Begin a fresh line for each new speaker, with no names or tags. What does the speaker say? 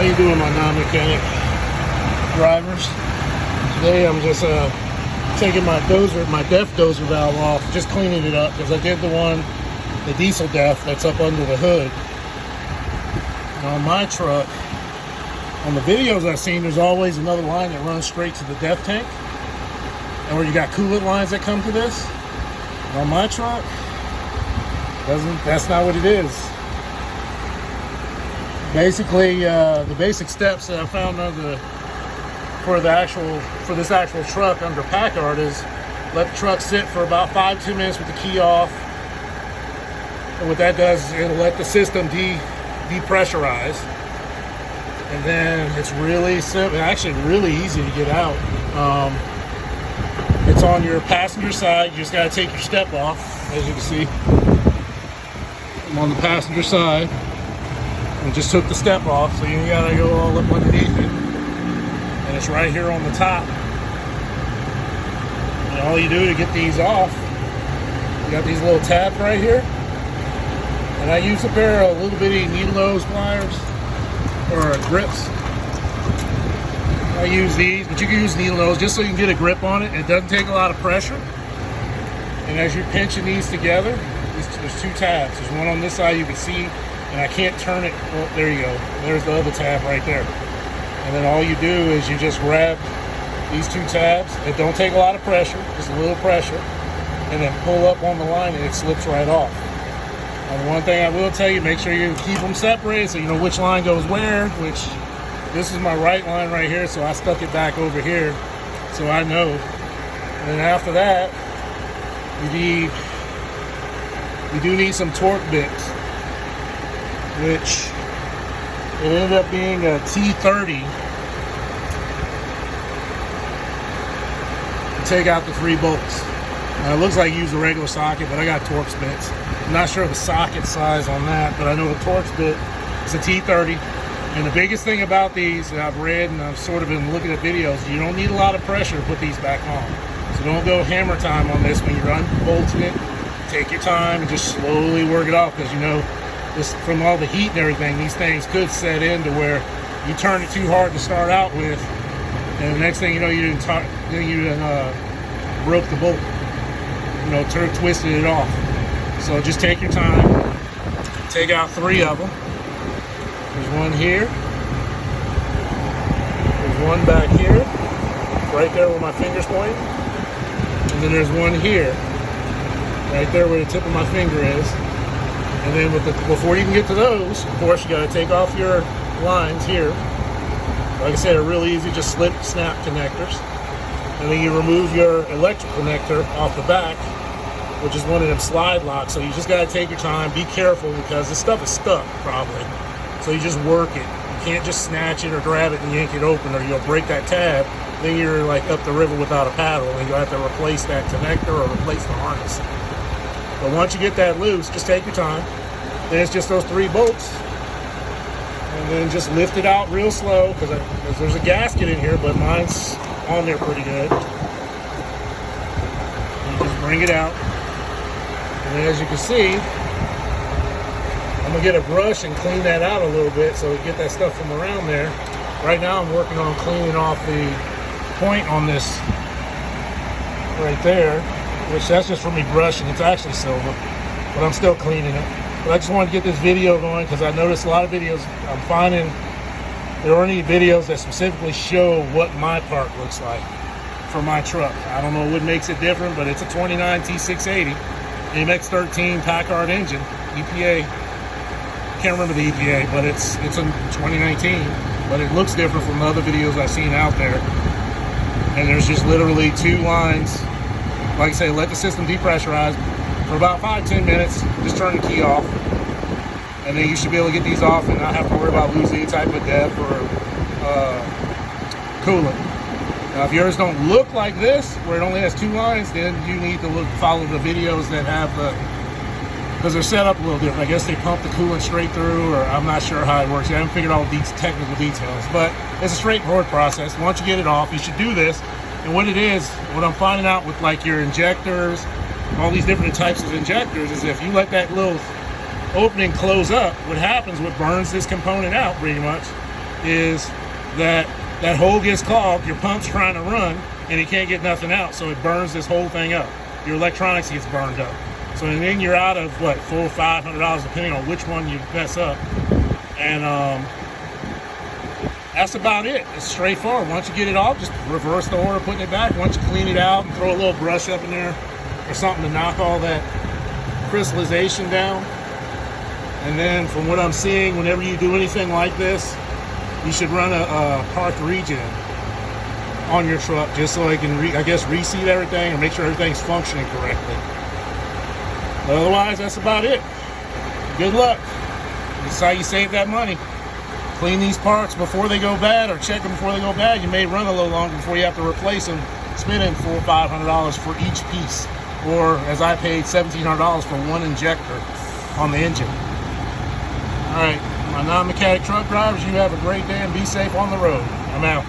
How you doing, my non-mechanic drivers? Today I'm just taking my DEF dozer valve off, just cleaning it up because I did the diesel DEF that's up under the hood. And on my truck, on the videos I've seen, there's always another line that runs straight to the DEF tank, and where you got coolant lines that come to this. And on my truck, that's not what it is. Basically, the basic steps that I found for this actual truck under Packard is let the truck sit for about 5-10 minutes with the key off. And what that does is it'll let the system depressurize. And then it's really simple, actually really easy to get out. It's on your passenger side. You just got to take your step off, as you can see. I'm on the passenger side. And just took the step off, so you gotta go all up underneath it. And it's right here on the top. And all you do to get these off, you got these little tabs right here. And I use a pair of little bitty needle nose pliers, or grips. I use these, but you can use needle nose just so you can get a grip on it. It doesn't take a lot of pressure. And as you're pinching these together, there's two tabs. There's one on this side you can see, and I can't turn it. Well, there you go. There's the other tab right there. And then all you do is you just grab these two tabs. It don't take a lot of pressure, just a little pressure, and then pull up on the line and it slips right off. And one thing I will tell you, make sure you keep them separated so you know which line goes where, which this is my right line right here, so I stuck it back over here so I know. And then after that, you do need some torque bits, which it ended up being a T680 to take out the 3 bolts. Now, it looks like you use a regular socket, but I got Torx bits. I'm not sure of the socket size on that, but I know the Torx bit is a T680. And the biggest thing about these that I've read and I've sort of been looking at videos, you don't need a lot of pressure to put these back on. So don't go hammer time on this when you're unbolting it. Take your time and just slowly work it off, because you know, this, from all the heat and everything, these things could set in to where you turn it too hard to start out with, and the next thing you know, you broke the bolt, twisted it off. So just take your time, take out 3 of them. There's one here, there's one back here, right there where my finger's pointing, and then there's one here, right there where the tip of my finger is. And then before you can get to those, of course, you got to take off your lines here. Like I said, they're really easy, just slip snap connectors. And then you remove your electric connector off the back, which is one of them slide locks. So you just got to take your time, be careful, because this stuff is stuck probably. So you just work it. You can't just snatch it or grab it and yank it open, or you'll break that tab. Then you're like up the river without a paddle, and you'll have to replace that connector or replace the harness. But once you get that loose, just take your time. Then it's just those 3 bolts. And then just lift it out real slow, because there's a gasket in here, but mine's on there pretty good. You just bring it out. And then as you can see, I'm going to get a brush and clean that out a little bit so we get that stuff from around there. Right now I'm working on cleaning off the point on this right there, which that's just from me brushing. It's actually silver, but I'm still cleaning it. But I just wanted to get this video going because I noticed a lot of videos I'm finding there aren't any videos that specifically show what my part looks like for my truck. I don't know what makes it different, but it's a 29 T680 MX-13 Packard engine, EPA. Can't remember the EPA, but it's in 2019. But it looks different from the other videos I've seen out there. And there's just literally 2 lines. Like I say, let the system depressurize for about 5-10 minutes. Just turn the key off, and then you should be able to get these off and not have to worry about losing any type of DEF or coolant. Now, if yours don't look like this, where it only has 2 lines, then you need to follow the videos that have because they're set up a little different. I guess they pump the coolant straight through, or I'm not sure how it works. I haven't figured out all these technical details, but it's a straightforward process. Once you get it off, you should do this. And what it is, what I'm finding out with like your injectors, all these different types of injectors, is if you let that little opening close up, what happens, what burns this component out pretty much, is that that hole gets clogged, your pump's trying to run, and you can't get nothing out, so it burns this whole thing up. Your electronics gets burned up. So then you're out of, what, $400 or $500, depending on which one you mess up. And that's about it. It's straightforward. Once you get it off, just reverse the order, putting it back. Once you clean it out and throw a little brush up in there or something to knock all that crystallization down. And then from what I'm seeing, whenever you do anything like this, you should run a park regen on your truck just so it can, I guess, reseat everything or make sure everything's functioning correctly. But otherwise, that's about it. Good luck. This is how you save that money. Clean these parts before they go bad, or check them before they go bad. You may run a little longer before you have to replace them, spending $400 or $500 for each piece. Or, as I paid, $1,700 for one injector on the engine. All right, my non-mechanic truck drivers, you have a great day and be safe on the road. I'm out.